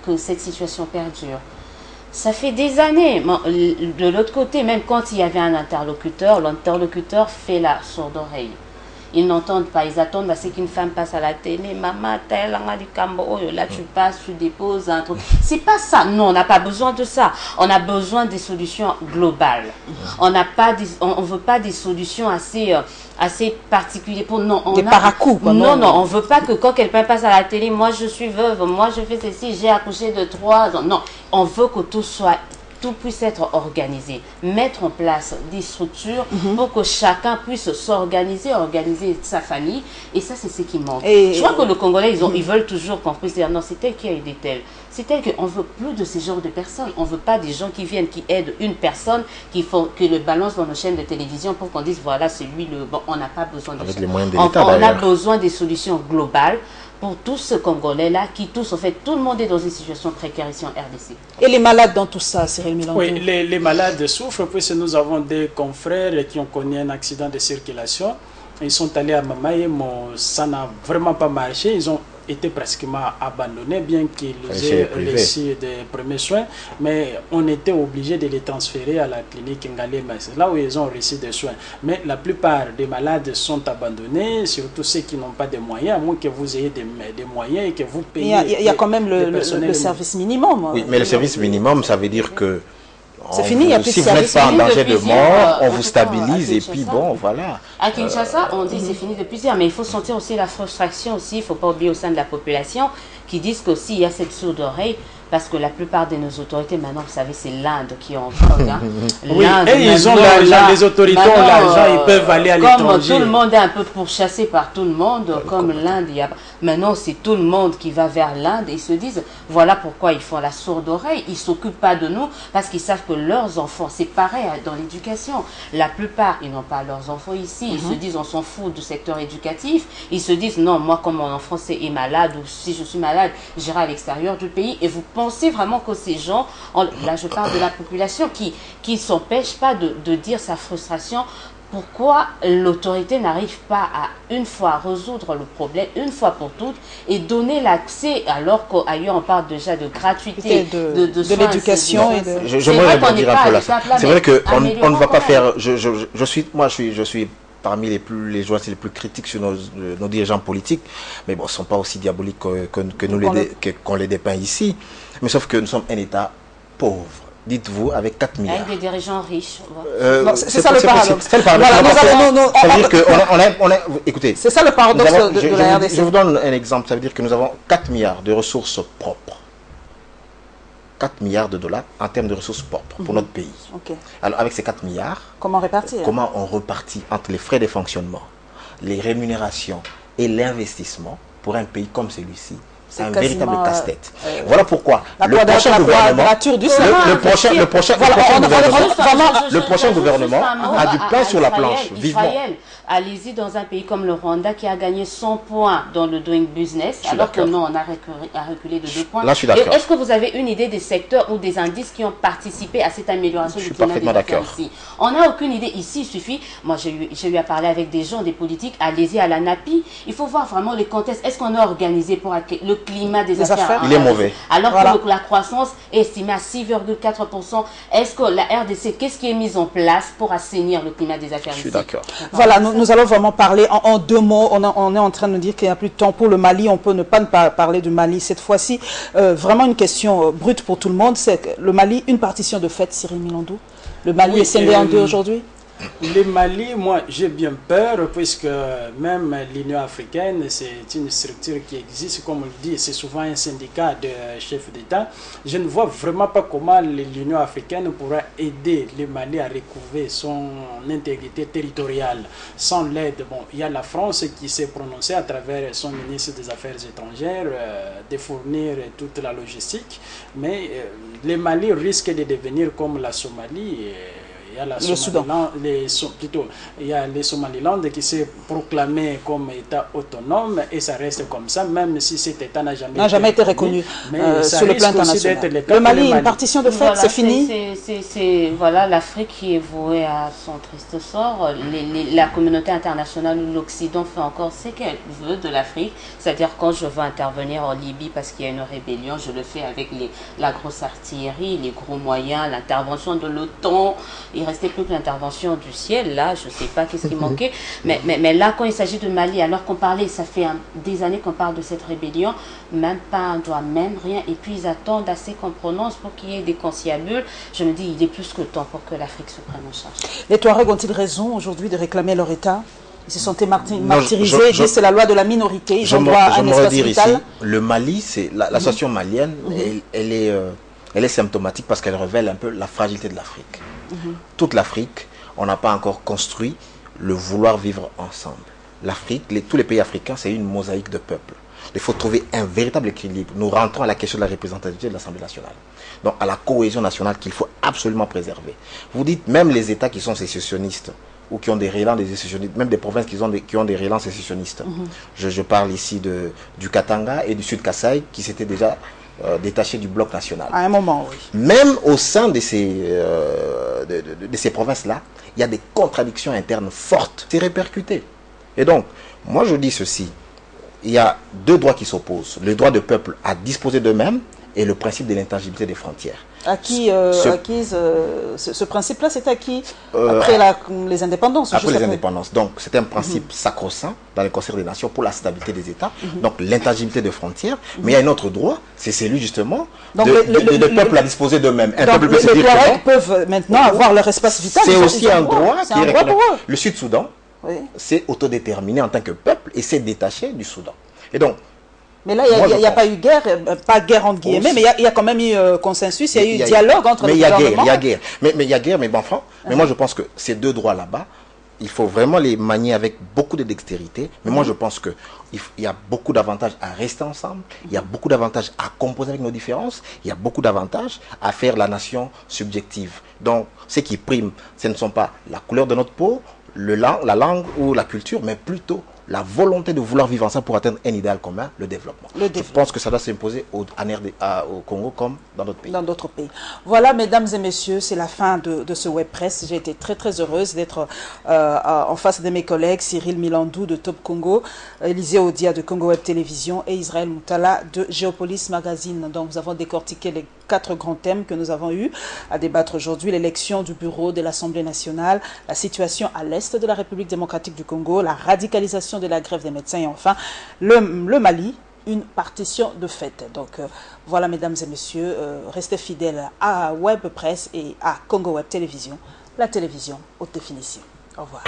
que cette situation perdure. Ça fait des années. De l'autre côté, même quand il y avait un interlocuteur, l'interlocuteur fait la sourde oreille. Ils n'entendent pas, ils attendent à ce qu'une femme passe à la télé. Maman, là tu passes, tu déposes un truc. C'est pas ça. Non, on n'a pas besoin de ça. On a besoin des solutions globales. On veut pas des solutions assez particulières pour des paracoups. Non, on veut pas que quand quelqu'un passe à la télé, moi je suis veuve, moi je fais ceci, j'ai accouché de 3 ans. Non, on veut que tout puisse être organisé, mettre en place des structures pour que chacun puisse s'organiser, organiser sa famille, et ça c'est ce qui manque. Je crois que les Congolais, ils veulent toujours qu'on puisse dire non, c'est tel qui a aidé tel. C'est tel qu'on ne veut plus de ces genres de personnes. On ne veut pas des gens qui viennent, qui aident une personne, qui le balancent dans nos chaînes de télévision pour qu'on dise voilà, c'est lui le bon. On n'a pas besoin de ça. Les moyens de l'État, on a besoin des solutions globales pour tous ces Congolais-là, qui tous, en fait, tout le monde est dans une situation précaire ici en RDC. Et les malades dans tout ça, Cyril Milandou? Oui, les malades souffrent, puisque nous avons des confrères qui ont connu un accident de circulation. Ils sont allés à Mamaye, mais ça n'a vraiment pas marché. Ils ont été pratiquement abandonnés, bien qu'ils C'est aient privé. reçu des premiers soins, mais on était obligé de les transférer à la clinique Ngalema. C'est là où ils ont reçu des soins. Mais la plupart des malades sont abandonnés, surtout ceux qui n'ont pas de moyens, à moins que vous ayez des moyens et que vous Il payez. y a quand même des le personnels. service minimum. Oui, mais le service minimum, ça veut dire que C'est fini, il n'y a plus de si vous n'êtes service pas en minimum danger depuis de hier, mort, on à vous stabilise et Kinshasa. puis bon, voilà. À Kinshasa, on dit c'est fini depuis hier, mais il faut sentir aussi la frustration aussi, il ne faut pas oublier au sein de la population qui disent qu'aussi il y a cette sourde oreille, parce que la plupart de nos autorités maintenant, vous savez, c'est l'Inde qui est en vogue. Hein. Oui, L'Inde, et ils ont maintenant, l'argent, là, les autorités ont maintenant, l'argent, ils peuvent aller à comme l'étranger. tout le monde est un peu pourchassé par tout le monde, comme l'Inde, maintenant c'est tout le monde qui va vers l'Inde et ils se disent, voilà pourquoi ils font la sourde oreille, ils ne s'occupent pas de nous, parce qu'ils savent que leurs enfants, c'est pareil dans l'éducation, la plupart, ils n'ont pas leurs enfants ici, ils se disent, on s'en fout du secteur éducatif, ils se disent, non, moi comme mon enfant est malade, ou si je suis malade, j'irai à l'extérieur du pays, et vous pensez vraiment que ces gens, là je parle de la population qui ne s'empêche pas de dire sa frustration. Pourquoi l'autorité n'arrive pas à une fois résoudre le problème, une fois pour toutes, et donner l'accès, alors qu'ailleurs on parle déjà de gratuité, de soins, l'éducation. J'aimerais rebondir un peu là. C'est vrai qu'on ne va pas faire... Je suis parmi les joueurs les plus critiques sur nos dirigeants politiques, mais bon, ils ne sont pas aussi diaboliques qu'on les dépeint ici. Mais sauf que nous sommes un État pauvre. Dites-vous, avec 4 milliards. Avec des dirigeants riches. C'est ça le paradoxe. C'est le paradoxe. Voilà, ça veut dire que écoutez, c'est ça le paradoxe de la RDC. Je vous donne un exemple. Ça veut dire que nous avons 4 milliards de ressources propres. 4 milliards de dollars en termes de ressources propres pour notre pays. Okay. Alors, avec ces 4 milliards, comment répartir? Comment on repartit entre les frais de fonctionnement, les rémunérations et l'investissement pour un pays comme celui-ci? C'est un véritable casse-tête. Voilà pourquoi le prochain gouvernement a du pain sur la planche, vivement. Allez-y dans un pays comme le Rwanda qui a gagné 100 points dans le Doing Business, alors que nous, on a reculé de 2 points. Là, je suis d'accord. Est-ce que vous avez une idée des secteurs ou des indices qui ont participé à cette amélioration du climat des affaires ici? On n'a aucune idée. Ici, il suffit, moi j'ai eu à parler avec des gens, des politiques, allez-y à la NAPI. Il faut voir vraiment les contextes. Est-ce qu'on a organisé pour le climat des affaires? Il est mauvais. Alors que la croissance est estimée à 6,4%. Est-ce que la RDC, qu'est-ce qui est mis en place pour assainir le climat des affaires ici? Je suis d'accord. Voilà, nous allons vraiment parler en 2 mots. On est en train de nous dire qu'il n'y a plus de temps pour le Mali. On peut ne pas parler du Mali cette fois-ci. Vraiment une question brute pour tout le monde. C'est que le Mali, une partition de fait, Cyril Milandou. Le Mali est scindé en 2 aujourd'hui. Le Mali, moi, j'ai bien peur, puisque même l'Union africaine, c'est une structure qui existe, comme on le dit, c'est souvent un syndicat de chefs d'État. Je ne vois vraiment pas comment l'Union africaine pourra aider le Mali à recouvrer son intégrité territoriale sans l'aide. Bon, il y a la France qui s'est prononcée à travers son ministre des Affaires étrangères de fournir toute la logistique, mais le Mali risque de devenir comme la Somalie. Il y a le Soudan. Il y a les Somaliland qui s'est proclamé comme État autonome et ça reste comme ça, même si cet État n'a jamais été reconnu sur le plan international. Le Mali, une partition de fait, voilà, c'est fini. Voilà, l'Afrique qui est vouée à son triste sort. La communauté internationale ou l'Occident fait encore ce qu'elle veut de l'Afrique. C'est-à-dire quand je veux intervenir en Libye parce qu'il y a une rébellion, je le fais avec la grosse artillerie, les gros moyens, l'intervention de l'OTAN. Il restait plus que l'intervention du ciel, là, je ne sais pas qu'est-ce qui manquait. Mais là, quand il s'agit de Mali, alors qu'on parlait, ça fait des années qu'on parle de cette rébellion, même pas un doigt, même rien. Et puis ils attendent assez qu'on prononce pour qu'il y ait des conciliabules. Je me dis, il est plus que temps pour que l'Afrique se prenne en charge. Les Touaregs ont-ils raison aujourd'hui de réclamer leur État? Ils se sont martyrisés, ils disent c'est la loi de la minorité, ils ont droit à un espace vital. Le Mali, c'est l'association malienne, elle est symptomatique parce qu'elle révèle un peu la fragilité de l'Afrique. Toute l'Afrique, on n'a pas encore construit le vouloir vivre ensemble. L'Afrique, tous les pays africains, c'est une mosaïque de peuples. Il faut trouver un véritable équilibre. Nous rentrons à la question de la représentativité de l'Assemblée nationale. Donc à la cohésion nationale qu'il faut absolument préserver. Vous dites même les États qui sont sécessionnistes ou qui ont des relents des sécessionnistes, même des provinces qui ont des relents sécessionnistes. Je parle ici du Katanga et du Sud Kasaï qui s'étaient déjà détachés du bloc national. À un moment, oui. Même au sein de ces provinces-là, il y a des contradictions internes fortes. C'est répercuté. Et donc, moi je dis ceci. il y a deux droits qui s'opposent. Le droit du peuple à disposer d'eux-mêmes et le principe de l'intangibilité des frontières. Ce principe-là, c'est acquis après les indépendances. Après les indépendances. Donc, c'est un principe sacro-saint dans le concert des nations pour la stabilité des États. Donc, l'intangibilité des frontières. Mais il y a un autre droit, c'est celui justement de peuple à disposer d'eux-mêmes. Un peuple peut se dire les Touaregs peuvent maintenant avoir leur espace vital. C'est aussi un droit qui est pour eux. Le Sud-Soudan s'est autodéterminé en tant que peuple et s'est détaché du Soudan. Et donc, mais là, il n'y a pas eu guerre, pas guerre entre guillemets, mais il y a quand même eu consensus, il y a eu dialogue entre les gouvernements. Il y a guerre, mais bon, franc, mais moi je pense que ces deux droits là-bas, il faut vraiment les manier avec beaucoup de dextérité. Mais moi je pense qu'il y a beaucoup d'avantages à rester ensemble, il y a beaucoup d'avantages à composer avec nos différences, il y a beaucoup d'avantages à faire la nation subjective. Donc, ce qui prime, ce ne sont pas la couleur de notre peau, la langue ou la culture, mais plutôt la volonté de vouloir vivre ensemble pour atteindre un idéal commun, le développement. Je pense que ça doit s'imposer au Congo comme dans d'autres pays. Dans d'autres pays. Voilà, mesdames et messieurs, c'est la fin de ce web press. J'ai été très très heureuse d'être en face de mes collègues, Cyril Milandou de Top Congo, Élisée Odia de Congo Web Télévision et Israël Moutala de Géopolis Magazine. Donc nous avons décortiqué les 4 grands thèmes que nous avons eu à débattre aujourd'hui: l'élection du bureau de l'Assemblée nationale, la situation à l'est de la République démocratique du Congo, la radicalisation de la grève des médecins et enfin le Mali, une partition de fait. Donc voilà, mesdames et messieurs, restez fidèles à Web Press et à Congo Web Télévision, la télévision haute définition. Au revoir.